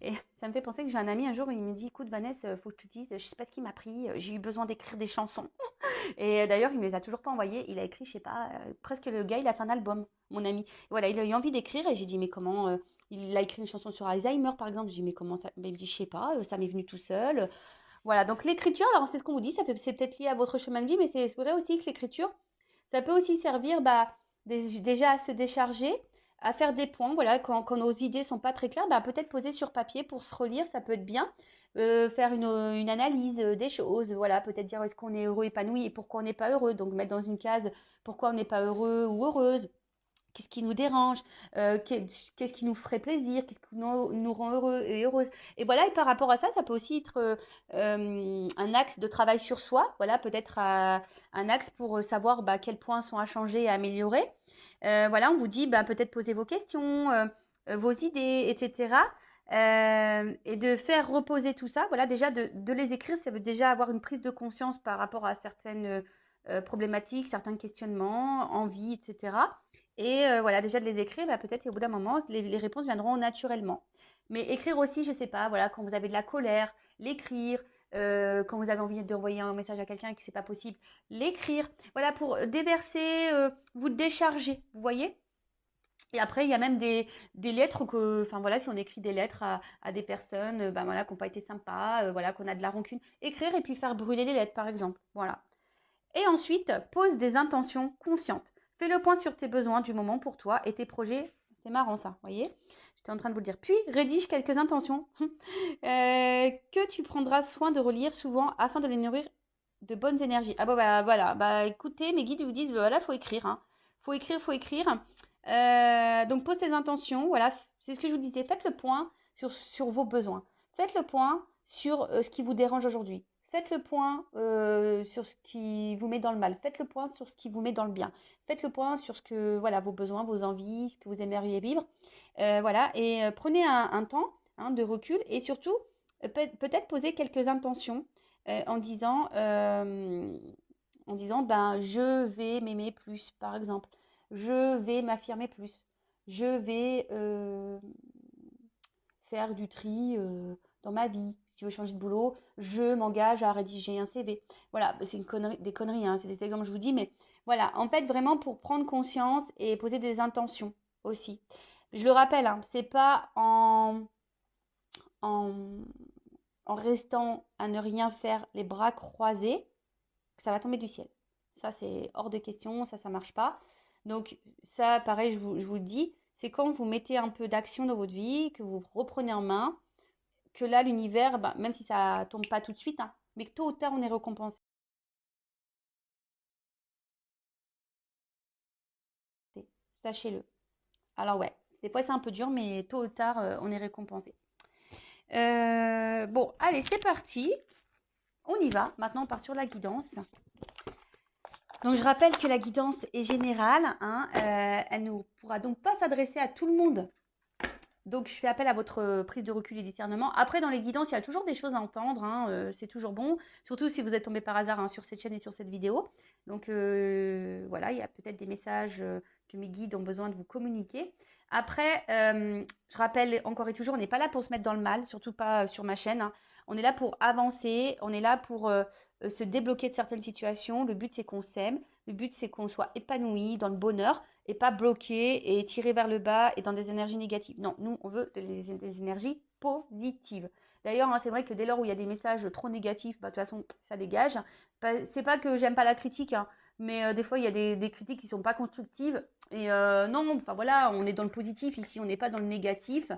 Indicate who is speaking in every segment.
Speaker 1: Et ça me fait penser que j'ai un ami un jour, il me dit, écoute Vanessa, faut que je te dise, je sais pas ce qui m'a pris, j'ai eu besoin d'écrire des chansons. Et d'ailleurs, il me les a toujours pas envoyées. Il a écrit, je sais pas, presque le gars, il a fait un album, mon ami. Et voilà, il a eu envie d'écrire et j'ai dit, mais comment il a écrit une chanson sur Alzheimer, par exemple. J'ai dit, mais comment ça? Ben, il me dit, je sais pas, ça m'est venu tout seul. Voilà, donc l'écriture, alors c'est ce qu'on vous dit, c'est peut-être lié à votre chemin de vie, mais c'est vrai aussi que l'écriture, ça peut aussi servir bah, déjà à se décharger, à faire des points. Voilà, quand nos idées sont pas très claires, bah, peut-être poser sur papier pour se relire, ça peut être bien. Faire une analyse des choses, voilà, peut-être dire est-ce qu'on est heureux, épanoui et pourquoi on n'est pas heureux. Donc mettre dans une case pourquoi on n'est pas heureux ou heureuse. Qu'est-ce qui nous dérange, qu'est-ce qui nous ferait plaisir, qu'est-ce qui nous rend heureux et heureuse. Et voilà, et par rapport à ça, ça peut aussi être un axe de travail sur soi. Voilà, peut-être un axe pour savoir bah, quels points sont à changer et à améliorer. Voilà, on vous dit bah, peut-être poser vos questions, vos idées, etc. Et de faire reposer tout ça. Voilà, déjà de les écrire, ça veut déjà avoir une prise de conscience par rapport à certaines problématiques, certains questionnements, envies, etc. Et voilà, déjà de les écrire, bah, peut-être au bout d'un moment, les réponses viendront naturellement. Mais écrire aussi, je sais pas, voilà, quand vous avez de la colère, l'écrire. Quand vous avez envie d'envoyer un message à quelqu'un et que c'est pas possible, l'écrire. Voilà, pour déverser, vous décharger, vous voyez. Et après, il y a même des lettres que, enfin voilà, si on écrit des lettres à des personnes, ben voilà, qui n'ont pas été sympas, voilà, qu'on a de la rancune, écrire et puis faire brûler les lettres, par exemple. Voilà. Et ensuite, pose des intentions conscientes. Fais le point sur tes besoins du moment pour toi et tes projets. C'est marrant ça, vous voyez. J'étais en train de vous le dire. Puis, rédige quelques intentions que tu prendras soin de relire souvent afin de les nourrir de bonnes énergies. Ah bon, bah voilà. Bah écoutez, mes guides vous disent, bah, voilà, faut écrire. Hein. Faut écrire, faut écrire. Donc, pose tes intentions. Voilà, c'est ce que je vous disais. Faites le point sur vos besoins. Faites le point sur ce qui vous dérange aujourd'hui. Faites le point sur ce qui vous met dans le mal. Faites le point sur ce qui vous met dans le bien. Faites le point sur ce que, voilà, vos besoins, vos envies, ce que vous aimeriez vivre. Voilà, et prenez un temps hein, de recul et surtout, peut-être poser quelques intentions en disant, ben, je vais m'aimer plus, par exemple. Je vais m'affirmer plus. Je vais faire du tri dans ma vie. Si tu veux changer de boulot, je m'engage à rédiger un CV. Voilà, c'est une connerie, des conneries, hein, c'est des exemples que je vous dis, mais voilà, en fait, vraiment pour prendre conscience et poser des intentions aussi. Je le rappelle, hein, c'est pas en, en restant à ne rien faire les bras croisés que ça va tomber du ciel. Ça, c'est hors de question, ça marche pas. Donc, ça, pareil, je vous le dis, c'est quand vous mettez un peu d'action dans votre vie, que vous reprenez en main, que là, l'univers, bah, même si ça tombe pas tout de suite, hein, mais que tôt ou tard, on est récompensé. Sachez-le. Alors, ouais, des fois, c'est un peu dur, mais tôt ou tard, on est récompensé. Bon, allez, c'est parti. On y va. Maintenant, on part sur la guidance. Donc, je rappelle que la guidance est générale. Hein, elle ne pourra donc pas s'adresser à tout le monde. Donc, je fais appel à votre prise de recul et discernement. Après, dans les guidances, il y a toujours des choses à entendre. Hein, c'est toujours bon. Surtout si vous êtes tombé par hasard hein, sur cette chaîne et sur cette vidéo. Donc, voilà, il y a peut-être des messages que mes guides ont besoin de vous communiquer. Après, je rappelle encore et toujours, on n'est pas là pour se mettre dans le mal, surtout pas sur ma chaîne. Hein. On est là pour avancer. On est là pour se débloquer de certaines situations. Le but, c'est qu'on s'aime. Le but, c'est qu'on soit épanoui dans le bonheur et pas bloqué et tiré vers le bas et dans des énergies négatives. Non, nous, on veut des énergies positives. D'ailleurs, hein, c'est vrai que dès lors où il y a des messages trop négatifs, bah, de toute façon, ça dégage. C'est pas que j'aime pas la critique, hein, mais des fois, il y a des critiques qui sont pas constructives. Et non, enfin voilà, on est dans le positif ici, on n'est pas dans le négatif.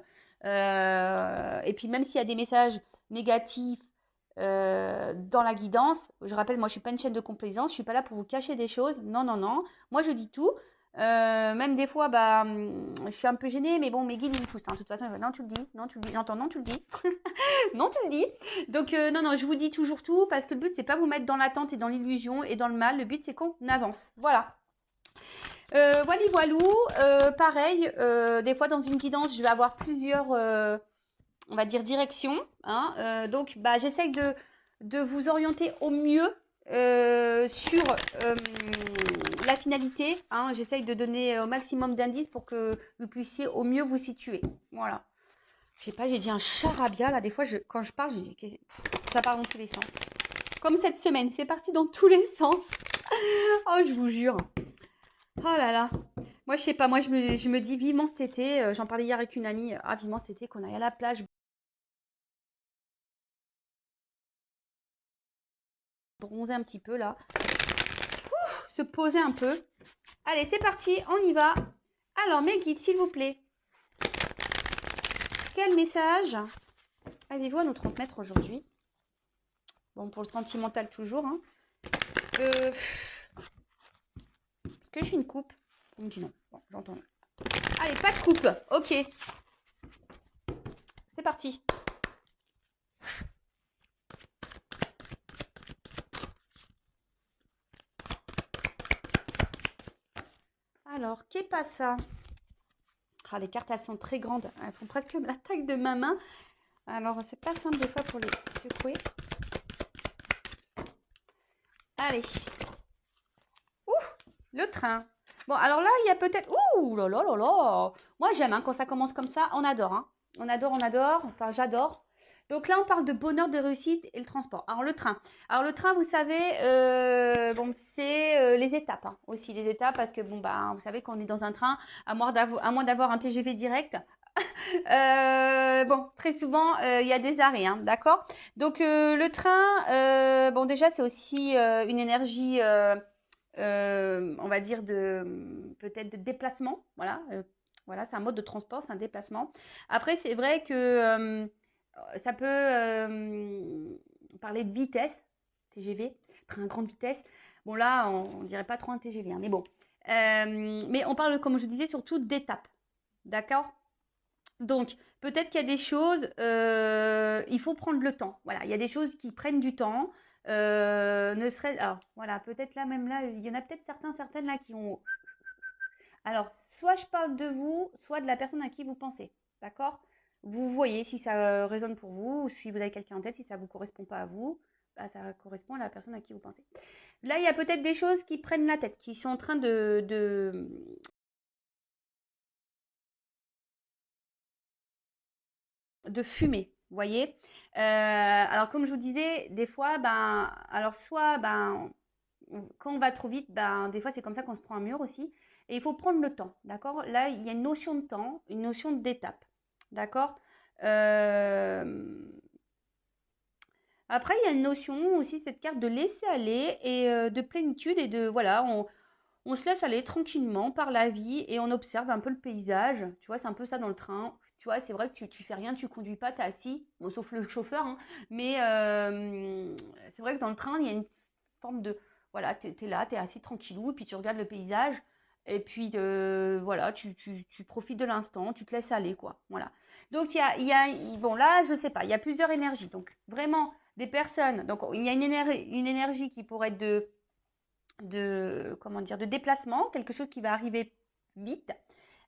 Speaker 1: Et puis, même s'il y a des messages négatifs, dans la guidance, je rappelle, moi je suis pas une chaîne de complaisance, je suis pas là pour vous cacher des choses, non, non, non, moi je dis tout, même des fois, bah, je suis un peu gênée, mais bon, mes guides ils me poussent, hein. De toute façon, non, tu le dis, non, tu le dis, j'entends, non, tu le dis, non, tu le dis, donc non, non, je vous dis toujours tout, parce que le but c'est pas vous mettre dans l'attente et dans l'illusion et dans le mal, le but c'est qu'on avance, voilà. Voilà, voilou, pareil, des fois dans une guidance, je vais avoir plusieurs on va dire direction. Hein, donc, bah, j'essaye de vous orienter au mieux sur la finalité. Hein, j'essaye de donner au maximum d'indices pour que vous puissiez au mieux vous situer. Voilà. Je sais pas, j'ai dit un charabia là. Des fois, quand je parle, ça part dans tous les sens. Comme cette semaine, c'est parti dans tous les sens. Oh, je vous jure. Oh là là. Moi, je sais pas, moi, je me dis vivement cet été. J'en parlais hier avec une amie. Ah, vivement cet été qu'on aille à la plage, bronzer un petit peu là. Se poser un peu. Allez, c'est parti, on y va. Alors, mes guides, s'il vous plaît. Quel message avez-vous à nous transmettre aujourd'hui? Bon, pour le sentimental toujours. Hein. Est-ce que je fais une coupe? On me dit non. Bon, j'entends. Allez, pas de coupe. Ok. C'est parti. Alors, qu'est pas ça? Ah, les cartes, elles sont très grandes. Elles font presque la taille de ma main. Alors, c'est pas simple des fois pour les secouer. Allez. Ouh, le train. Bon, alors là, il y a peut-être... Ouh là là là là. Moi, j'aime hein, quand ça commence comme ça. On adore. Hein. On adore, on adore. Enfin, j'adore. Donc là, on parle de bonheur, de réussite et le transport. Alors, le train. Alors, le train, vous savez, bon, c'est les étapes hein, aussi. Les étapes parce que, bon, bah, vous savez, quand on est dans un train, à moins d'avoir un TGV direct, bon, très souvent, il y a des arrêts, hein, d'accord? Donc, le train, bon, déjà, c'est aussi une énergie, on va dire, peut-être de déplacement. Voilà, voilà, c'est un mode de transport, c'est un déplacement. Après, c'est vrai que ça peut parler de vitesse, TGV, train à grande vitesse. Bon, là, on ne dirait pas trop un TGV, hein, mais bon. Mais on parle, comme je disais, surtout d'étapes. D'accord? Donc, peut-être qu'il y a des choses, il faut prendre le temps. Voilà, il y a des choses qui prennent du temps. Ne serait alors voilà, peut-être là même là, il y en a peut-être certaines là qui ont. Alors, soit je parle de vous, soit de la personne à qui vous pensez. D'accord? Vous voyez si ça résonne pour vous, ou si vous avez quelqu'un en tête, si ça ne vous correspond pas à vous, bah, ça correspond à la personne à qui vous pensez. Là, il y a peut-être des choses qui prennent la tête, qui sont en train de fumer, vous voyez. Alors comme je vous disais, des fois, ben, alors soit, ben, quand on va trop vite, ben, des fois c'est comme ça qu'on se prend un mur aussi. Et il faut prendre le temps, d'accord? Là, il y a une notion de temps, une notion d'étape, d'accord? Euh, Après, il y a une notion aussi, cette carte de laisser aller et de plénitude et de, voilà, on se laisse aller tranquillement par la vie et on observe un peu le paysage. Tu vois, c'est un peu ça dans le train. Tu vois, c'est vrai que tu fais rien, tu conduis pas, tu es assis, bon, sauf le chauffeur, hein, mais c'est vrai que dans le train, il y a une forme de... Voilà, tu es là, tu es assis tranquillou, et puis tu regardes le paysage, et puis voilà, tu profites de l'instant, tu te laisses aller, quoi. Voilà. Donc, bon, là, je sais pas, il y a plusieurs énergies. Donc, vraiment, des personnes, donc il y a une énergie qui pourrait être comment dire, de déplacement, quelque chose qui va arriver vite.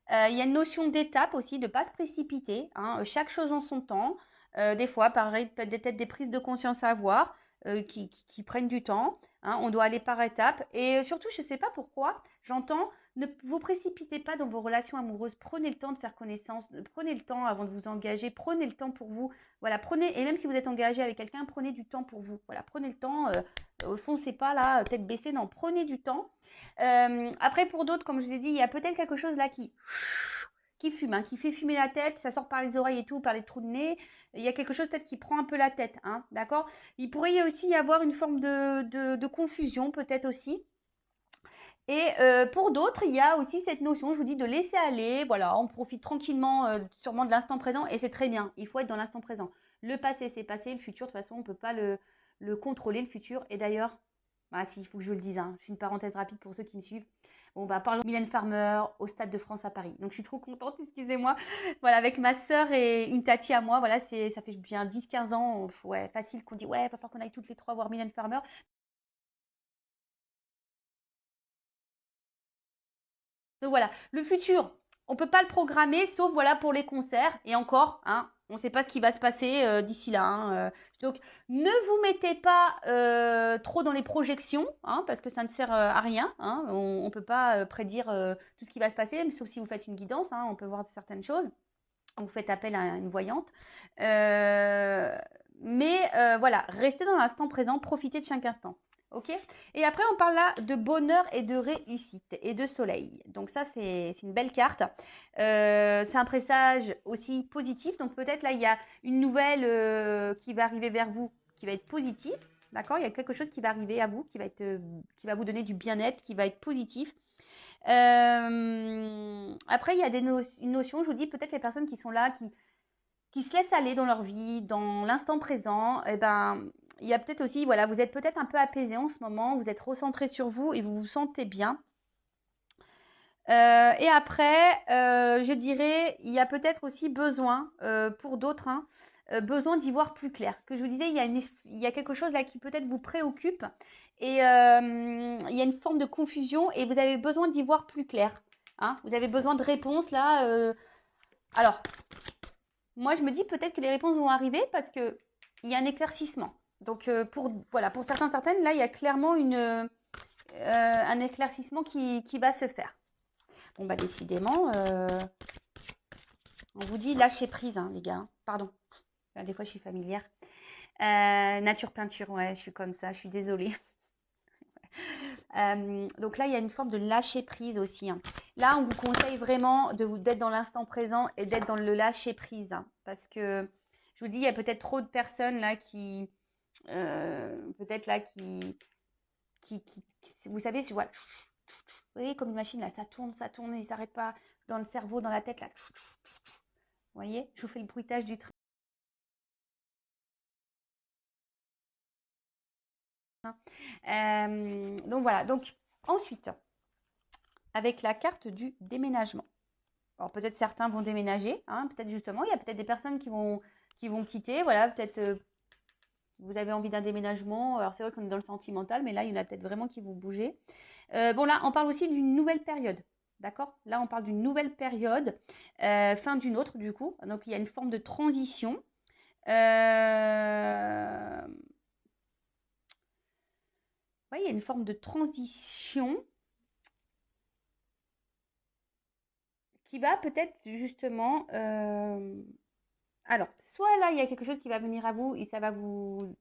Speaker 1: Il y a une notion d'étape aussi, de ne pas se précipiter, hein, chaque chose en son temps. Des fois, pareil, peut-être des prises de conscience à avoir qui prennent du temps. Hein, on doit aller par étapes. Et surtout, je ne sais pas pourquoi, j'entends, ne vous précipitez pas dans vos relations amoureuses. Prenez le temps de faire connaissance. Prenez le temps avant de vous engager. Prenez le temps pour vous. Voilà, prenez, et même si vous êtes engagé avec quelqu'un, prenez du temps pour vous. Voilà, prenez le temps. Foncez pas là, tête baissée. Non, prenez du temps. Après, pour d'autres, comme je vous ai dit, il y a peut-être quelque chose là qui fume, hein, qui fait fumer la tête, ça sort par les oreilles et tout, par les trous de nez. Il y a quelque chose peut-être qui prend un peu la tête, hein, d'accord? Il pourrait y aussi y avoir une forme de confusion, peut-être aussi. Et pour d'autres, il y a aussi cette notion, je vous dis, de laisser aller. Voilà, on profite tranquillement, sûrement de l'instant présent, et c'est très bien. Il faut être dans l'instant présent. Le passé, c'est passé. Le futur, de toute façon, on ne peut pas le contrôler, le futur. Et d'ailleurs, bah, si, il faut que je le dise, hein, je fais une parenthèse rapide pour ceux qui me suivent. Bon, bah, parlons de Mylène Farmer au Stade de France à Paris. Donc, je suis trop contente, excusez-moi. Voilà, avec ma sœur et une tati à moi, voilà, ça fait bien 10-15 ans, ouais, facile qu'on dit, ouais, il va falloir qu'on aille toutes les trois voir Mylène Farmer. Donc voilà, le futur, on ne peut pas le programmer, sauf voilà pour les concerts. Et encore, hein, on ne sait pas ce qui va se passer d'ici là. Hein. Donc ne vous mettez pas trop dans les projections, hein, parce que ça ne sert à rien. Hein. On ne peut pas prédire tout ce qui va se passer, sauf si vous faites une guidance, hein, on peut voir certaines choses. vous faites appel à une voyante. Voilà, restez dans l'instant présent, profitez de chaque instant. Ok. Et après, on parle là de bonheur et de réussite et de soleil. Donc ça, c'est une belle carte. C'est un présage aussi positif. Donc peut-être là, il y a une nouvelle qui va arriver vers vous, qui va être positive. D'accord. Il y a quelque chose qui va arriver à vous, qui va vous donner du bien-être, qui va être positif. Après, il y a une notion, je vous dis, peut-être les personnes qui sont là, qui se laissent aller dans leur vie, dans l'instant présent, et ben, il y a peut-être aussi, voilà, vous êtes peut-être un peu apaisé en ce moment, vous êtes recentré sur vous et vous vous sentez bien. Et après, je dirais, il y a peut-être aussi besoin, pour d'autres, hein, besoin d'y voir plus clair. Que je vous disais, il y a quelque chose là qui peut-être vous préoccupe et il y a une forme de confusion et vous avez besoin d'y voir plus clair. Hein. Vous avez besoin de réponses là. Alors, moi, je me dis peut-être que les réponses vont arriver parce qu'il y a un éclaircissement. Donc, pour certaines, là, il y a clairement un éclaircissement qui va se faire. Bon, bah, décidément, on vous dit lâcher prise, hein, les gars. Pardon. Des fois, je suis familière. Nature peinture, ouais, je suis comme ça, je suis désolée. Donc là, il y a une forme de lâcher prise aussi. Hein. Là, on vous conseille vraiment d'être dans l'instant présent et d'être dans le lâcher prise. Hein, parce que, je vous dis, il y a peut-être trop de personnes là peut-être là vous savez, voilà, vous voyez, comme une machine là, ça tourne, et il ne s'arrête pas dans le cerveau, dans la tête là. Vous voyez, je vous fais le bruitage du train. Donc voilà, donc ensuite, avec la carte du déménagement. Alors peut-être certains vont déménager, hein, peut-être justement, il y a peut-être des personnes qui vont quitter, voilà, peut-être vous avez envie d'un déménagement, alors c'est vrai qu'on est dans le sentimental, mais là il y en a peut-être vraiment qui vont bouger. Bon là, on parle aussi d'une nouvelle période, d'accord? Là on parle d'une nouvelle période, fin d'une autre du coup, donc il y a une forme de transition. Oui, il y a une forme de transition qui va peut-être justement... Alors, soit là, il y a quelque chose qui va venir à vous et ça va vous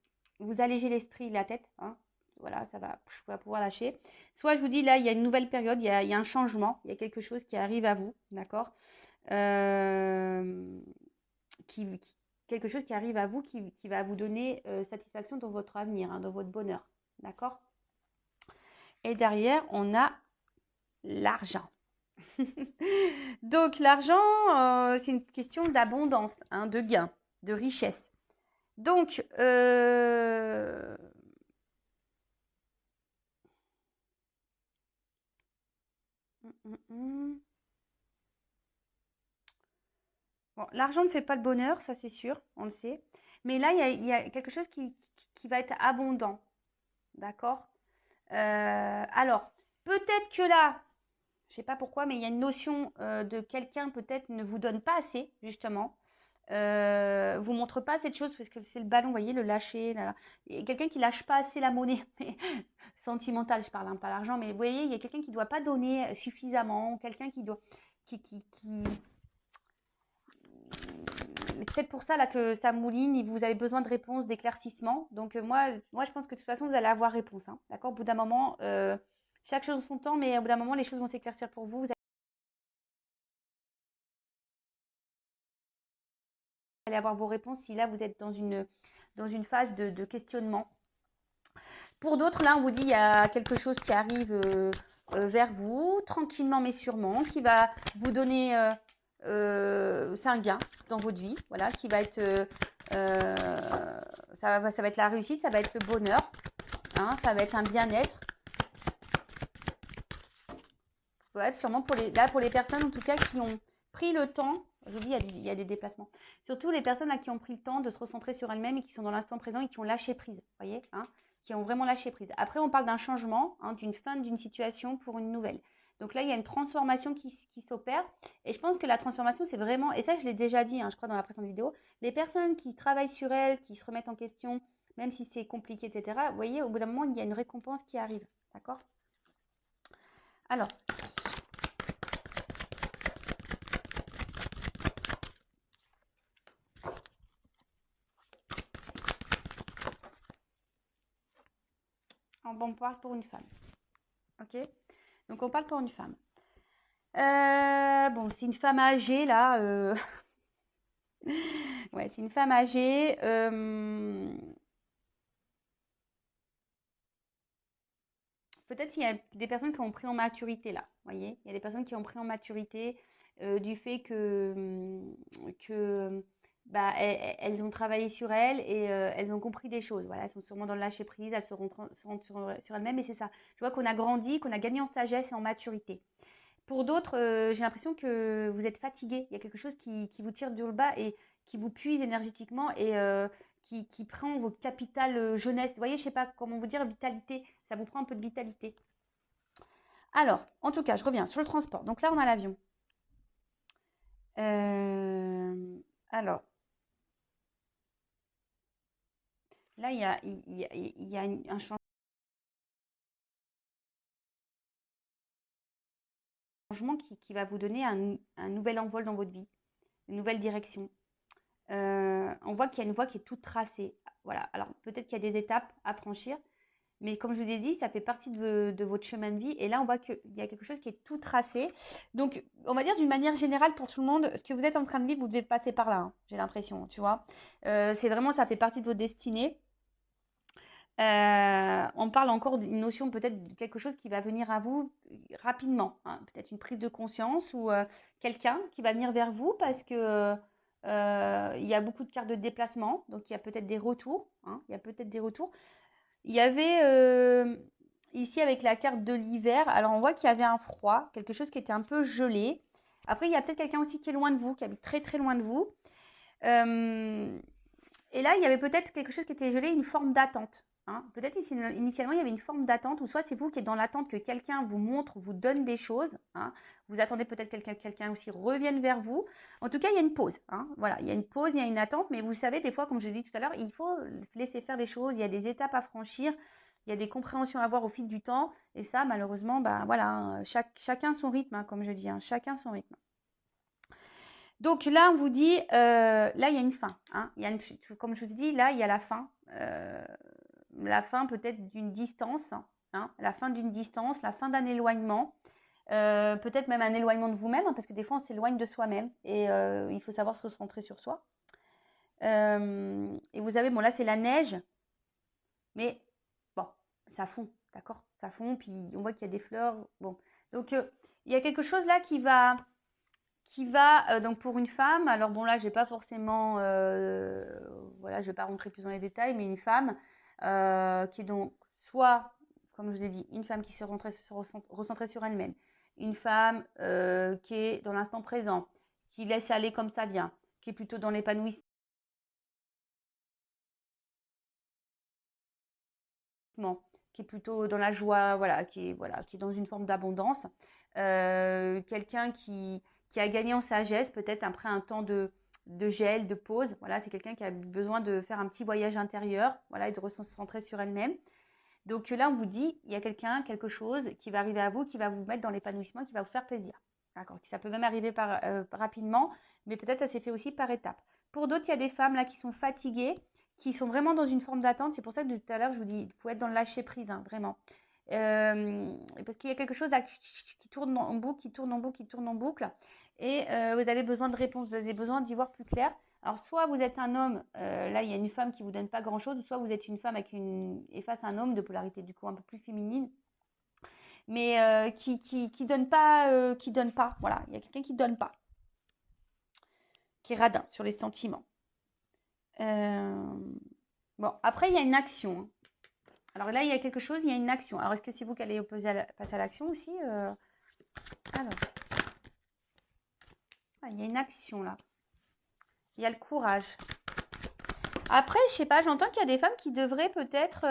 Speaker 1: alléger l'esprit, la tête. Hein. Voilà, ça va pouvoir lâcher. Soit je vous dis, là, il y a une nouvelle période, il y a un changement, il y a quelque chose qui arrive à vous, d'accord euh, quelque chose qui arrive à vous qui va vous donner satisfaction dans votre avenir, hein, dans votre bonheur, d'accord. Et derrière, on a l'argent. Donc l'argent, c'est une question d'abondance, hein, de gain, de richesse. Donc, bon, l'argent ne fait pas le bonheur, ça c'est sûr, on le sait. Mais là, il y a quelque chose qui va être abondant, d'accord. Alors, peut-être que là, je ne sais pas pourquoi, mais il y a une notion de quelqu'un peut-être ne vous donne pas assez, justement. Vous montre pas cette chose parce que c'est le ballon, vous voyez, le lâcher. Là. Quelqu'un qui lâche pas assez la monnaie, sentimentale, je parle, hein, pas l'argent, mais vous voyez, il y a quelqu'un qui doit pas donner suffisamment, quelqu'un qui doit, qui... C'est peut-être pour ça là que ça mouline, et vous avez besoin de réponses, d'éclaircissements. Donc moi, je pense que de toute façon, vous allez avoir réponse. Hein, d'accord. Au bout d'un moment, chaque chose en son temps, mais au bout d'un moment, les choses vont s'éclaircir pour vous. Vous allez avoir vos réponses si là vous êtes dans une phase de questionnement. Pour d'autres, là, on vous dit il y a quelque chose qui arrive vers vous, tranquillement mais sûrement, qui va vous donner, c'est un gain dans votre vie, voilà, qui va être, ça va être la réussite, ça va être le bonheur, hein, ça va être un bien-être. Ouais, sûrement pour les personnes en tout cas qui ont pris le temps, je vous dis, il y a des déplacements. Surtout les personnes là, qui ont pris le temps de se recentrer sur elles-mêmes et qui sont dans l'instant présent et qui ont lâché prise, voyez, hein, qui ont vraiment lâché prise. Après, on parle d'un changement, hein, d'une fin d'une situation pour une nouvelle. Donc là, il y a une transformation qui s'opère. Et je pense que la transformation, c'est vraiment, et ça, je l'ai déjà dit, hein, je crois, dans la précédente vidéo, les personnes qui travaillent sur elles, qui se remettent en question, même si c'est compliqué, etc., vous voyez, au bout d'un moment, il y a une récompense qui arrive. D'accord? Alors, On parle pour une femme. Ok? Donc, on parle pour une femme. Bon, c'est une femme âgée, là. Ouais, c'est une femme âgée. Peut-être qu'il y a des personnes qui ont pris en maturité, là. Vous voyez? Il y a des personnes qui ont pris en maturité du fait que bah, elles ont travaillé sur elles et elles ont compris des choses. Voilà, elles sont sûrement dans le lâcher prise, elles se rendent sur elles-mêmes et c'est ça. Je vois qu'on a grandi, qu'on a gagné en sagesse et en maturité. Pour d'autres, j'ai l'impression que vous êtes fatigué. Il y a quelque chose qui vous tire du bas et qui vous puise énergétiquement et qui prend votre capital jeunesse. Vous voyez, je ne sais pas comment vous dire, vitalité. Ça vous prend un peu de vitalité. Alors, en tout cas, je reviens sur le transport. Donc là, on a l'avion. Alors, là, il y a un changement qui va vous donner un nouvel envol dans votre vie, une nouvelle direction. On voit qu'il y a une voie qui est toute tracée. Voilà. Alors, peut-être qu'il y a des étapes à franchir, mais comme je vous ai dit, ça fait partie de votre chemin de vie. Et là, on voit qu'il y a quelque chose qui est tout tracé. Donc, on va dire d'une manière générale pour tout le monde, ce que vous êtes en train de vivre, vous devez passer par là, hein, j'ai l'impression, tu vois. C'est vraiment, ça fait partie de votre destinée. On parle encore d'une notion peut-être de quelque chose qui va venir à vous rapidement, hein. Peut-être une prise de conscience ou quelqu'un qui va venir vers vous parce que il y a beaucoup de cartes de déplacement, donc il y a peut-être des retours, hein, il y a peut-être des retours. Il y avait ici avec la carte de l'hiver, alors on voit qu'il y avait un froid, quelque chose qui était un peu gelé. Après, il y a peut-être quelqu'un aussi qui est loin de vous, qui habite très très loin de vous. Et là, il y avait peut-être quelque chose qui était gelé, une forme d'attente. Hein. Peut-être initialement, il y avait une forme d'attente, ou soit c'est vous qui êtes dans l'attente que quelqu'un vous montre, vous donne des choses. Hein. Vous attendez peut-être que quelqu'un aussi revienne vers vous. En tout cas, il y a une pause. Hein. Voilà, il y a une pause, il y a une attente, mais vous savez, des fois, comme je l'ai dit tout à l'heure, il faut laisser faire des choses, il y a des étapes à franchir, il y a des compréhensions à avoir au fil du temps, et ça, malheureusement, bah, voilà, chacun son rythme, hein, comme je dis, hein, chacun son rythme. Donc là, on vous dit, là, il y a une fin. Hein. Comme je vous ai dit, là, il y a la fin peut-être d'une distance, hein, la fin d'une distance, la fin d'un éloignement, peut-être même un éloignement de vous-même, hein, parce que des fois, on s'éloigne de soi-même et il faut savoir se centrer sur soi. Et vous avez, bon, là, c'est la neige, mais bon, ça fond, d'accord? Ça fond, puis on voit qu'il y a des fleurs. Bon, donc il y a quelque chose là qui va donc pour une femme, alors bon là j'ai pas forcément, voilà je vais pas rentrer plus dans les détails, mais une femme qui est donc soit, comme je vous ai dit, une femme qui se recentrait sur elle-même, une femme qui est dans l'instant présent, qui laisse aller comme ça vient, qui est plutôt dans l'épanouissement, qui est plutôt dans la joie, voilà, qui est dans une forme d'abondance, quelqu'un qui a gagné en sagesse, peut-être après un temps de gel, de pause. Voilà, c'est quelqu'un qui a besoin de faire un petit voyage intérieur, voilà, et de se centrer sur elle-même. Donc là, on vous dit, il y a quelqu'un, quelque chose qui va arriver à vous, qui va vous mettre dans l'épanouissement, qui va vous faire plaisir. D'accord. Ça peut même arriver rapidement, mais peut-être ça s'est fait aussi par étapes. Pour d'autres, il y a des femmes là qui sont fatiguées, qui sont vraiment dans une forme d'attente. C'est pour ça que tout à l'heure, je vous dis, il faut être dans le lâcher prise, hein, vraiment. Parce qu'il y a quelque chose là qui tourne en boucle, qui tourne en boucle, qui tourne en boucle. Et vous avez besoin de réponses, vous avez besoin d'y voir plus clair. Alors, soit vous êtes un homme, là, il y a une femme qui ne vous donne pas grand-chose, soit vous êtes une femme et face à un homme de polarité, du coup, un peu plus féminine, mais qui donne pas, qui donne pas. Voilà, il y a quelqu'un qui donne pas, qui est radin sur les sentiments. Bon, après, il y a une action. Hein. Alors là, il y a quelque chose, il y a une action. Alors, est-ce que c'est vous qui allez passer à l'action aussi Alors, il y a une action là. Il y a le courage. Après, je sais pas, j'entends qu'il y a des femmes qui devraient peut-être,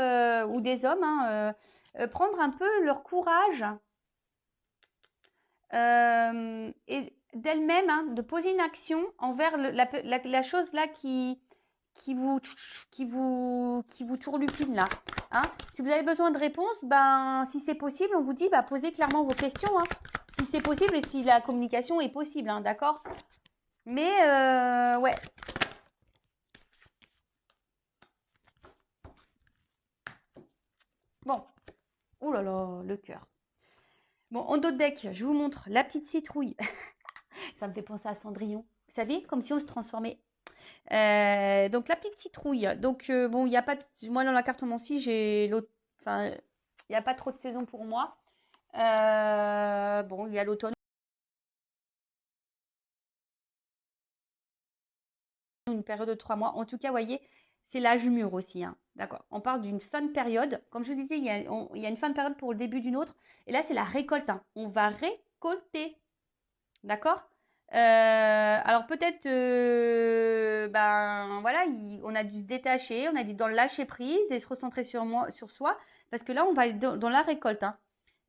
Speaker 1: ou des hommes, hein, prendre un peu leur courage et d'elle-même, hein, de poser une action envers la chose là qui vous, qui vous tourlupine là. Hein. Si vous avez besoin de réponses, ben, si c'est possible, on vous dit, bah, posez clairement vos questions. Hein, si c'est possible et si la communication est possible, hein, d'accord? Mais, ouais. Bon, Oh là là, le cœur. Bon, en dos de deck, je vous montre la petite citrouille. Ça me fait penser à Cendrillon. Vous savez, comme si on se transformait. Donc la petite citrouille. Donc bon, il n'y a pas moi dans la cartomancie, j'ai l'autre. Enfin, il n'y a pas trop de saison pour moi. Bon, il y a l'automne, une période de 3 mois. En tout cas, vous voyez, c'est l'âge mûr aussi, hein. D'accord. On parle d'une fin de période. Comme je vous disais, il y a une fin de période pour le début d'une autre. Et là, c'est la récolte, hein. On va récolter. D'accord. Alors peut-être, ben voilà, on a dû se détacher, on a dû dans le lâcher prise et se recentrer sur moi, sur soi, parce que là, on va être dans la récolte, hein.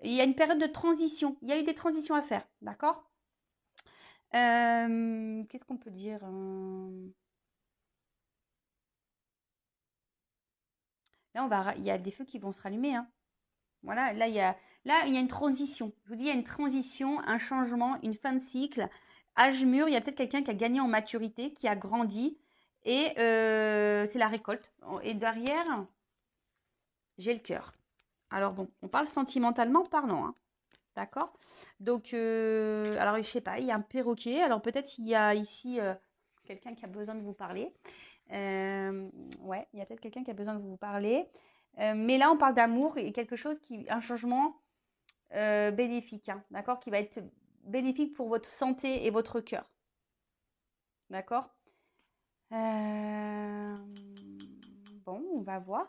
Speaker 1: Il y a une période de transition. Il y a eu des transitions à faire, d'accord. Qu'est-ce qu'on peut dire? Là, il y a des feux qui vont se rallumer, hein. Voilà, là, il y a une transition. Je vous dis, il y a une transition, un changement, une fin de cycle. Âge mûr, il y a peut-être quelqu'un qui a gagné en maturité, qui a grandi, et c'est la récolte. Et derrière, j'ai le cœur. Alors bon, on parle sentimentalement parlant, hein, d'accord? Donc, alors je sais pas, il y a un perroquet. Alors peut-être il y a ici quelqu'un qui a besoin de vous parler. Ouais, il y a peut-être quelqu'un qui a besoin de vous parler. Mais là, on parle d'amour et quelque chose un changement bénéfique, hein, d'accord, qui va être bénéfique pour votre santé et votre cœur, d'accord. Euh, Bon, on va voir.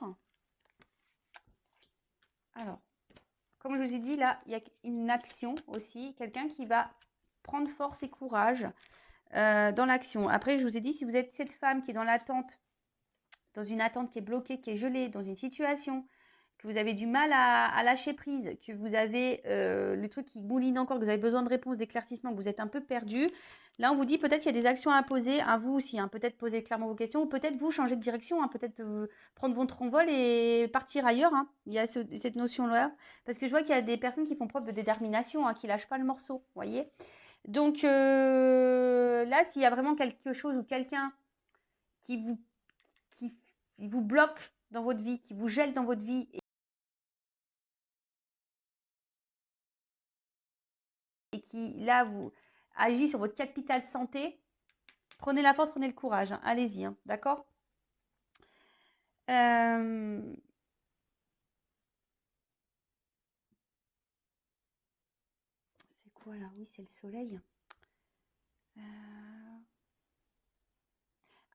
Speaker 1: Alors, comme je vous ai dit, là, il y a une action aussi, quelqu'un qui va prendre force et courage dans l'action. Après, je vous ai dit, si vous êtes cette femme qui est dans l'attente, dans une attente qui est bloquée, qui est gelée, dans une situation que vous avez du mal à lâcher prise, que vous avez le truc qui mouline encore, que vous avez besoin de réponses, d'éclaircissement, que vous êtes un peu perdu, là on vous dit peut-être qu'il y a des actions à poser, à vous aussi, hein, peut-être poser clairement vos questions, ou peut-être vous changer de direction, hein, peut-être prendre votre envol et partir ailleurs, hein. Il y a cette notion-là, parce que je vois qu'il y a des personnes qui font preuve de détermination, hein, qui lâchent pas le morceau, vous voyez. Donc là, s'il y a vraiment quelque chose ou quelqu'un qui vous, qui vous bloque dans votre vie, qui vous gèle dans votre vie, et qui, là, vous agit sur votre capital santé, prenez la force, prenez le courage, hein. Allez-y, hein, d'accord. euh, C'est quoi là? Oui, c'est le soleil. Euh,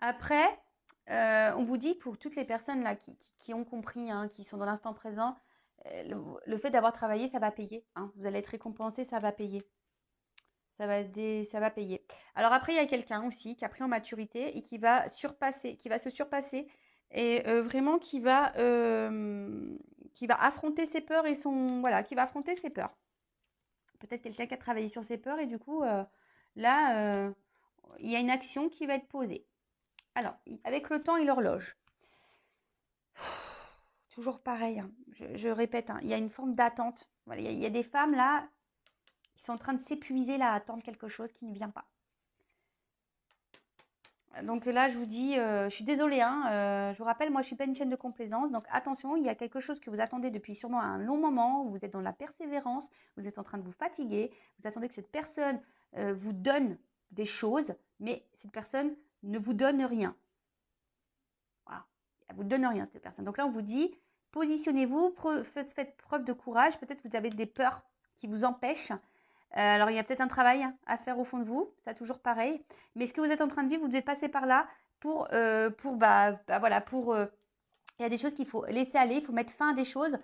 Speaker 1: Après, on vous dit pour toutes les personnes là qui ont compris, hein, qui sont dans l'instant présent, le fait d'avoir travaillé, ça va payer, hein. Vous allez être récompensé, ça va payer. Ça va payer. Alors après, il y a quelqu'un aussi qui a pris en maturité et qui va se surpasser et vraiment qui va affronter ses peurs et voilà, qui va affronter ses peurs. Peut-être quelqu'un qui a travaillé sur ses peurs et du coup, là, il y a une action qui va être posée. Alors, avec le temps et l'horloge, toujours pareil, hein, je répète, hein, il y a une forme d'attente. Voilà, il y a des femmes là qui sont en train de s'épuiser là à attendre quelque chose qui ne vient pas. Donc là, je vous dis, je suis désolée, hein, je vous rappelle, moi, je suis pas une chaîne de complaisance. Donc attention, il y a quelque chose que vous attendez depuis sûrement un long moment, où vous êtes dans la persévérance, vous êtes en train de vous fatiguer, vous attendez que cette personne vous donne des choses, mais cette personne ne vous donne rien. Voilà, elle vous donne rien, cette personne. Donc là, on vous dit, positionnez-vous, faites preuve de courage. Peut-être que vous avez des peurs qui vous empêchent. Alors, il y a peut-être un travail à faire au fond de vous, ça toujours pareil. Mais ce que vous êtes en train de vivre, vous devez passer par là voilà, il y a des choses qu'il faut laisser aller, il faut mettre fin à des choses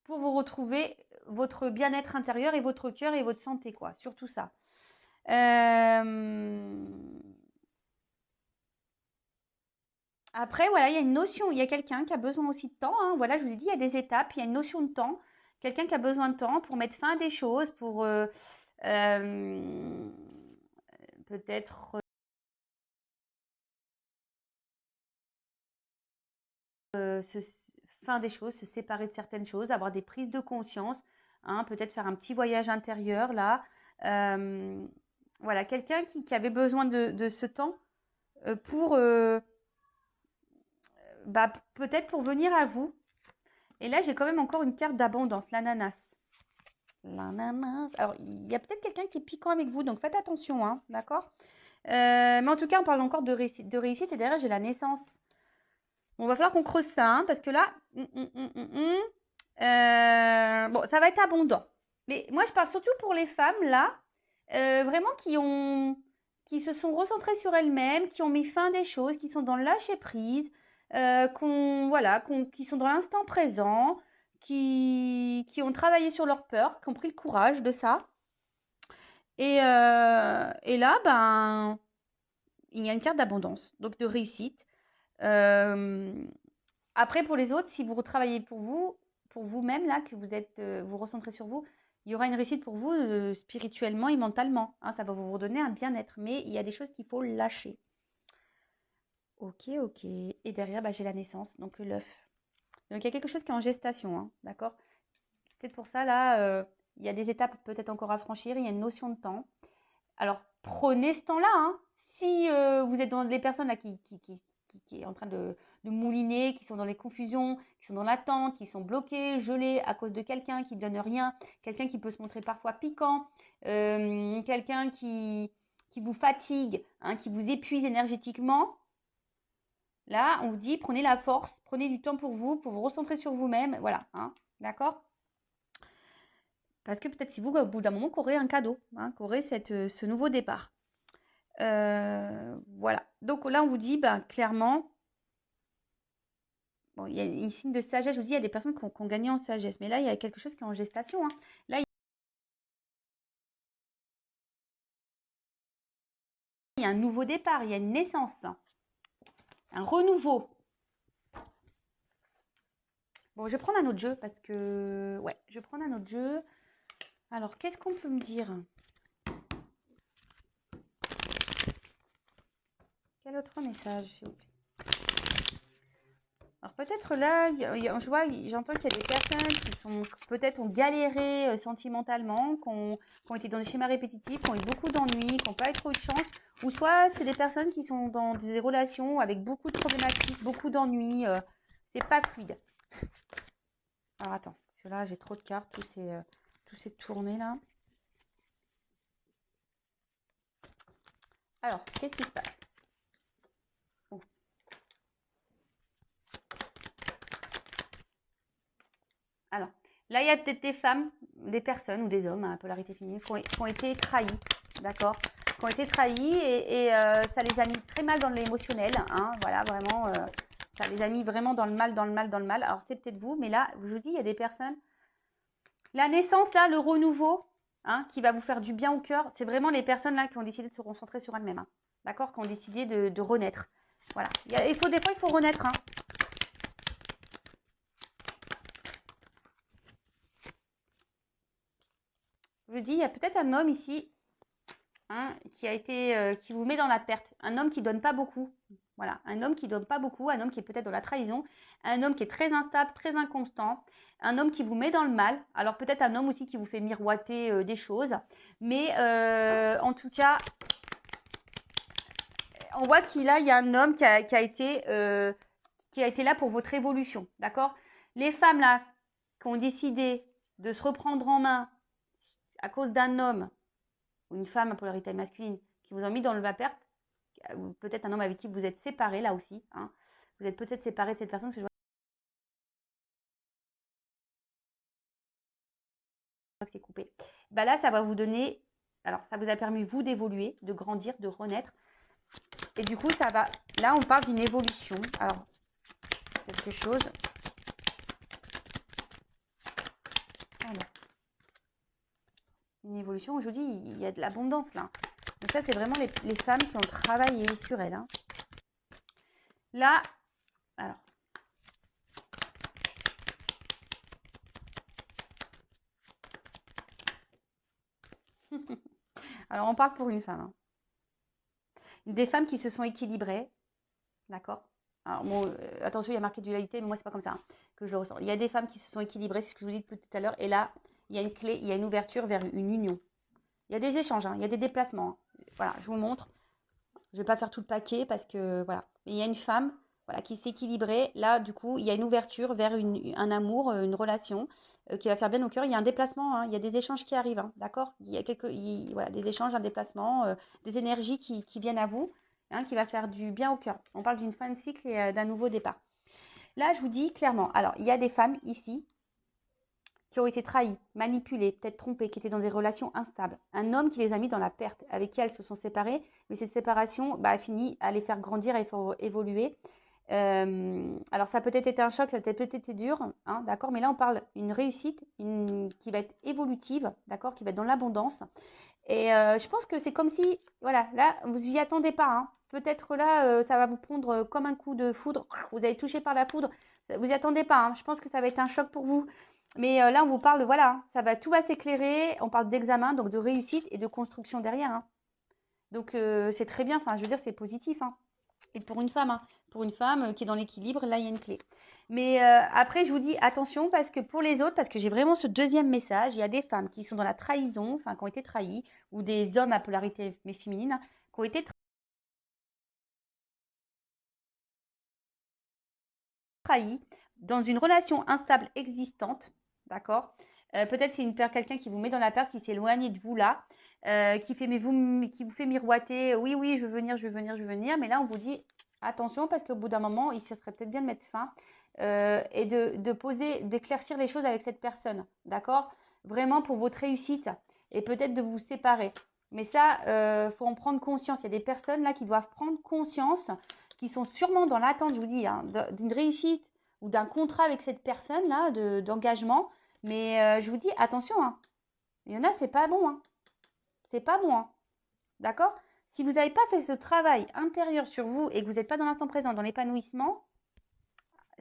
Speaker 1: pour vous retrouver votre bien-être intérieur et votre cœur et votre santé, quoi. Surtout ça. Après, voilà, il y a une notion, il y a quelqu'un qui a besoin aussi de temps, hein. Voilà, je vous ai dit, il y a des étapes, il y a une notion de temps. Quelqu'un qui a besoin de temps pour mettre fin à des choses, pour peut-être se, fin des choses, se séparer de certaines choses, avoir des prises de conscience, hein, peut-être faire un petit voyage intérieur là. Euh, voilà, quelqu'un qui avait besoin de ce temps pour peut-être pour venir à vous Et là, j'ai quand même encore une carte d'abondance, l'ananas. L'ananas. Alors, il y a peut-être quelqu'un qui est piquant avec vous, donc faites attention, hein, d'accord? Mais en tout cas, on parle encore de réussite et derrière, j'ai la naissance. Bon, va falloir qu'on creuse ça, hein, parce que là, bon, ça va être abondant. Mais moi, je parle surtout pour les femmes, là, vraiment qui se sont recentrées sur elles-mêmes, qui ont mis fin à des choses, qui sont dans le lâcher-prise, qui sont dans l'instant présent, qui ont travaillé sur leur peur, qui ont pris le courage de ça. Et là, ben, il y a une carte d'abondance, donc de réussite. Après, pour les autres, si vous retravaillez pour vous-même, là, que vous êtes, vous recentrez sur vous, il y aura une réussite pour vous spirituellement et mentalement, hein, ça va vous redonner un bien-être. Mais il y a des choses qu'il faut lâcher. Ok, ok. Et derrière, bah, j'ai la naissance, donc l'œuf. Donc il y a quelque chose qui est en gestation, hein, d'accord? C'est peut-être pour ça, là, il y a des étapes peut-être encore à franchir, il y a une notion de temps. Alors, prenez ce temps-là, hein. Si vous êtes dans les personnes là qui est en train de mouliner, qui sont dans les confusions, qui sont dans l'attente, qui sont bloquées, gelées à cause de quelqu'un qui ne donne rien, quelqu'un qui peut se montrer parfois piquant, quelqu'un qui vous fatigue, hein, qui vous épuise énergétiquement, là, on vous dit, prenez la force, prenez du temps pour vous recentrer sur vous-même, voilà, hein, d'accord? Parce que peut-être si vous, au bout d'un moment, qu'aurez un cadeau, hein, qu'aurez ce nouveau départ. Voilà. Donc là, on vous dit, ben, clairement, bon, il y a un signe de sagesse. Je vous dis, il y a des personnes qui ont gagné en sagesse. Mais là, il y a quelque chose qui est en gestation, hein. Là, il y a un nouveau départ, il y a une naissance, un renouveau. Bon, je vais prendre un autre jeu parce que... Ouais, je vais prendre un autre jeu. Alors, qu'est-ce qu'on peut me dire? Quel autre message, s'il vous plaît? Alors peut-être là, je vois, j'entends qu'il y a des personnes qui sont peut-être ont galéré sentimentalement, qui ont été dans des schémas répétitifs, qui ont eu beaucoup d'ennuis, qui n'ont pas eu trop de chance, ou soit c'est des personnes qui sont dans des relations avec beaucoup de problématiques, beaucoup d'ennuis, c'est pas fluide. Alors attends, parce que là j'ai trop de cartes, tous ces tournées là. Alors, qu'est-ce qui se passe? Alors, là, il y a peut-être des femmes, des personnes ou des hommes à polarité féminine qui ont été trahis, d'accord? Qui ont été trahis et ça les a mis très mal dans l'émotionnel, hein, voilà, vraiment, ça les a mis vraiment dans le mal, dans le mal, dans le mal. Alors, c'est peut-être vous, mais là, je vous dis, il y a des personnes. La naissance, là, le renouveau, hein, qui va vous faire du bien au cœur, c'est vraiment les personnes là qui ont décidé de se concentrer sur elles-mêmes, hein, d'accord? Qui ont décidé de renaître. Voilà. Des fois, il faut renaître, hein. Je dis, il y a peut-être un homme ici, hein, qui vous met dans la perte. Un homme qui donne pas beaucoup. Voilà, un homme qui donne pas beaucoup, un homme qui est peut-être dans la trahison, un homme qui est très instable, très inconstant, un homme qui vous met dans le mal. Alors peut-être un homme aussi qui vous fait miroiter des choses. Mais en tout cas, on voit qu'il y a un homme qui a été là pour votre évolution. D'accord? Les femmes là qui ont décidé de se reprendre en main à cause d'un homme ou une femme à polarité masculine qui vous ont mis dans le va-perte, ou peut-être un homme avec qui vous êtes séparés là aussi, hein. Vous êtes peut-être séparés de cette personne, parce que je vois que c'est coupé. Bah là, ça va vous donner, alors ça vous a permis vous d'évoluer, de grandir, de renaître. Et du coup, ça va, là on parle d'une évolution. Alors, quelque chose. Alors, une évolution, je vous dis, il y a de l'abondance là. Donc ça, c'est vraiment les femmes qui ont travaillé sur elles, hein. Là, alors. Alors, on parle pour une femme, hein. Des femmes qui se sont équilibrées, d'accord? Alors, bon, attention, il y a marqué dualité, mais moi, c'est pas comme ça, hein, que je le ressens. Il y a des femmes qui se sont équilibrées, c'est ce que je vous dis depuis tout à l'heure, et là, il y a une clé, il y a une ouverture vers une union. Il y a des échanges, hein, il y a des déplacements, hein. Voilà, je vous montre. Je ne vais pas faire tout le paquet parce que, voilà. Mais il y a une femme voilà, qui s'est équilibré. Là, du coup, il y a une ouverture vers un amour, une relation qui va faire bien au cœur. Il y a un déplacement, hein, il y a des échanges qui arrivent, hein, d'accord? Il y a voilà, des échanges, un déplacement, des énergies qui viennent à vous, hein, qui va faire du bien au cœur. On parle d'une fin de cycle et d'un nouveau départ. Là, je vous dis clairement, alors, il y a des femmes ici qui ont été trahies, manipulées, peut-être trompées, qui étaient dans des relations instables. Un homme qui les a mis dans la perte, avec qui elles se sont séparées, mais cette séparation a fini à les faire grandir et faire évoluer. Alors ça a peut-être été un choc, ça a peut-être été dur, hein, d'accord, mais là on parle d'une réussite qui va être évolutive, d'accord, qui va être dans l'abondance. Et je pense que c'est comme si, voilà, là vous y attendez pas, hein. Peut-être là ça va vous prendre comme un coup de foudre, vous allez toucher par la foudre, vous y attendez pas, hein. Je pense que ça va être un choc pour vous. Mais là on vous parle de, voilà, tout va s'éclairer, on parle d'examen, donc de réussite et de construction derrière, hein. Donc c'est très bien, enfin je veux dire c'est positif, hein. Et pour une femme qui est dans l'équilibre, là, il y a une clé. Mais après, je vous dis attention parce que pour les autres, parce que j'ai vraiment ce deuxième message, il y a des femmes qui sont dans la trahison, enfin, qui ont été trahies, ou des hommes à polarité féminine, qui ont été trahis dans une relation instable existante, d'accord. Peut-être c'est quelqu'un qui vous met dans la perte, qui s'éloigne de vous là, qui vous fait miroiter, oui, oui, je veux venir, je veux venir, je veux venir, mais là, on vous dit attention parce qu'au bout d'un moment, il serait peut-être bien de mettre fin et d'éclaircir les choses avec cette personne, d'accord? Vraiment pour votre réussite et peut-être de vous séparer. Mais ça, faut en prendre conscience. Il y a des personnes là qui doivent prendre conscience, qui sont sûrement dans l'attente, je vous dis, hein, d'une réussite ou d'un contrat avec cette personne là, d'engagement. Mais je vous dis attention, hein. Il y en a, c'est pas bon, hein. C'est pas bon, hein. D'accord? Si vous n'avez pas fait ce travail intérieur sur vous et que vous n'êtes pas dans l'instant présent, dans l'épanouissement,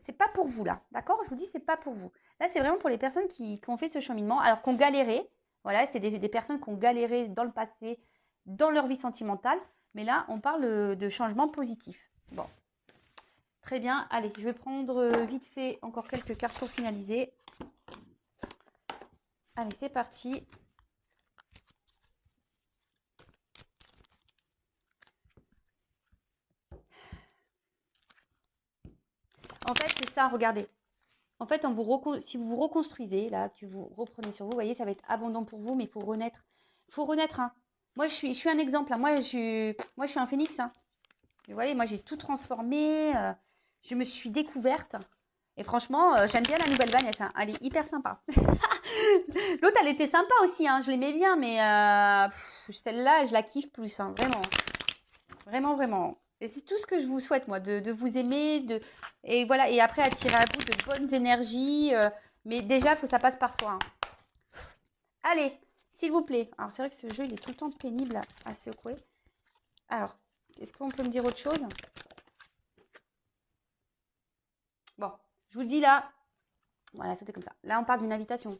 Speaker 1: c'est pas pour vous là. D'accord? Je vous dis, c'est pas pour vous. Là, c'est vraiment pour les personnes qui ont fait ce cheminement, alors qu'on galéré. Voilà, c'est des personnes qui ont galéré dans le passé, dans leur vie sentimentale. Mais là, on parle de changement positif. Bon, très bien. Allez, je vais prendre vite fait encore quelques cartes pour finaliser. Allez, c'est parti. En fait, c'est ça, regardez. En fait, si vous vous reconstruisez, là, que vous reprenez sur vous, voyez, ça va être abondant pour vous, mais il faut renaître. Il faut renaître, hein. Moi, je suis un exemple, hein. Moi, je suis un phénix, hein. Vous voyez, moi, j'ai tout transformé. Je me suis découverte. Et franchement, j'aime bien la nouvelle Vanessa, hein. Elle est hyper sympa. L'autre, elle était sympa aussi, hein. Je l'aimais bien, mais celle-là, je la kiffe plus, hein. Vraiment. Vraiment, vraiment. Et c'est tout ce que je vous souhaite, moi, de vous aimer, et voilà, et après attirer à vous de bonnes énergies. Mais déjà, il faut que ça passe par soi, hein. Allez, s'il vous plaît. Alors, c'est vrai que ce jeu, il est tout le temps pénible à secouer. Alors, est-ce qu'on peut me dire autre chose? Bon, je vous le dis là. Voilà, c'était comme ça. Là, on parle d'une invitation.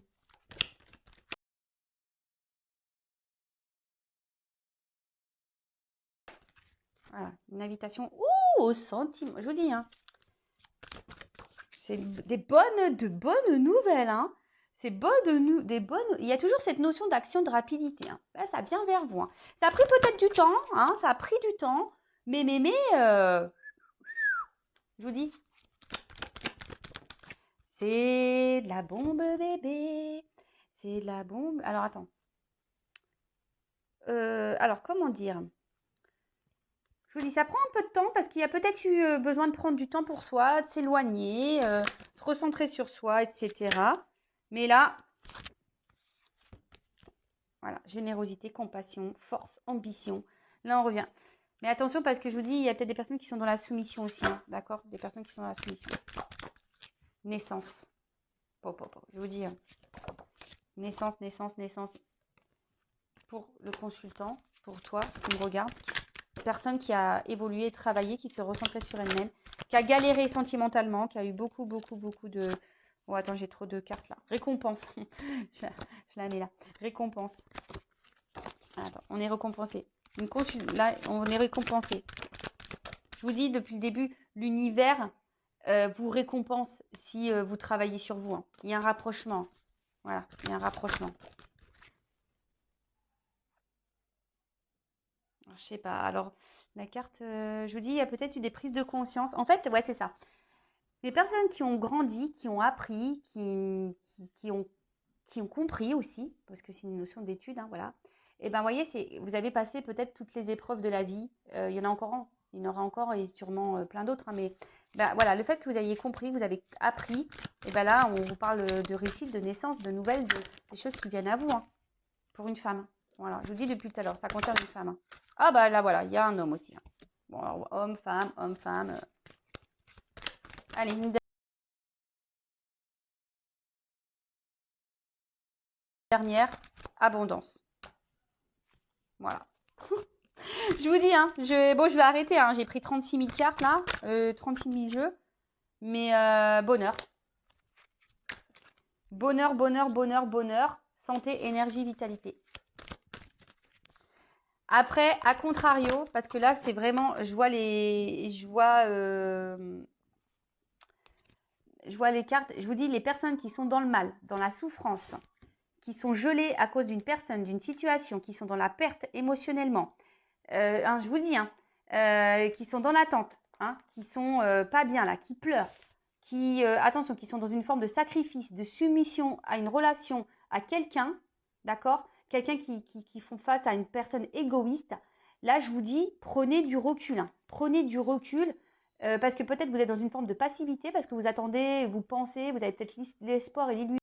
Speaker 1: Voilà, une invitation. Ouh, au centime. Je vous dis, hein. C'est de bonnes nouvelles, hein. C'est des bonnes. Il y a toujours cette notion d'action, de rapidité, hein. Là, ça vient vers vous, hein. Ça a pris peut-être du temps, hein. Ça a pris du temps, mais, je vous dis, c'est de la bombe, bébé. C'est de la bombe. Alors, attends. Alors, comment dire? Je vous dis, ça prend un peu de temps parce qu'il y a peut-être eu besoin de prendre du temps pour soi, de s'éloigner, se recentrer sur soi, etc. Mais là, voilà, générosité, compassion, force, ambition. Là, on revient. Mais attention parce que je vous dis, il y a peut-être des personnes qui sont dans la soumission aussi, hein, d'accord? Des personnes qui sont dans la soumission. Naissance. Je vous dis, naissance, naissance, naissance. Pour le consultant, pour toi qui me regarde, personne qui a évolué, travaillé, qui se recentrait sur elle-même, qui a galéré sentimentalement, qui a eu beaucoup, beaucoup, beaucoup de... Oh, attends, j'ai trop de cartes là. Récompense. je la mets là. Récompense. Attends, on est récompensé. Là, on est récompensé. Je vous dis, depuis le début, l'univers vous récompense si vous travaillez sur vous, hein. Il y a un rapprochement. Voilà, il y a un rapprochement. Alors, je sais pas. Alors, La carte, je vous dis, il y a peut-être eu des prises de conscience. En fait, ouais, c'est ça. Les personnes qui ont grandi, qui ont appris, qui ont compris aussi, parce que c'est une notion d'étude, hein, voilà. Et ben, voyez, vous avez passé peut-être toutes les épreuves de la vie. Il y en a encore, il y en aura encore et sûrement plein d'autres, hein, mais ben, voilà, le fait que vous ayez compris, que vous avez appris, et ben là, on vous parle de réussite, de naissance, de nouvelles, des choses qui viennent à vous, hein, pour une femme. Voilà, je vous dis depuis tout à l'heure, ça concerne une femme, hein. Ah bah là, voilà, il y a un homme aussi, hein. Bon, alors, homme, femme, homme, femme. Allez, une dernière, abondance. Voilà. Je vous dis, hein, bon, je vais arrêter, hein, j'ai pris 36 000 cartes là, 36 000 jeux, mais bonheur. Bonheur, bonheur, bonheur, bonheur, santé, énergie, vitalité. Après, à contrario, parce que là, c'est vraiment, je vois les cartes, je vous dis, les personnes qui sont dans le mal, dans la souffrance, qui sont gelées à cause d'une personne, d'une situation, qui sont dans la perte émotionnellement, hein, je vous dis, hein, qui sont dans l'attente, hein, qui sont pas bien là, qui pleurent, attention, qui sont dans une forme de sacrifice, de soumission à une relation, à quelqu'un, d'accord? Quelqu'un qui font face à une personne égoïste. Là, je vous dis, prenez du recul, hein, prenez du recul. Parce que peut-être vous êtes dans une forme de passivité, parce que vous attendez, vous pensez, vous avez peut-être l'espoir et l'illusion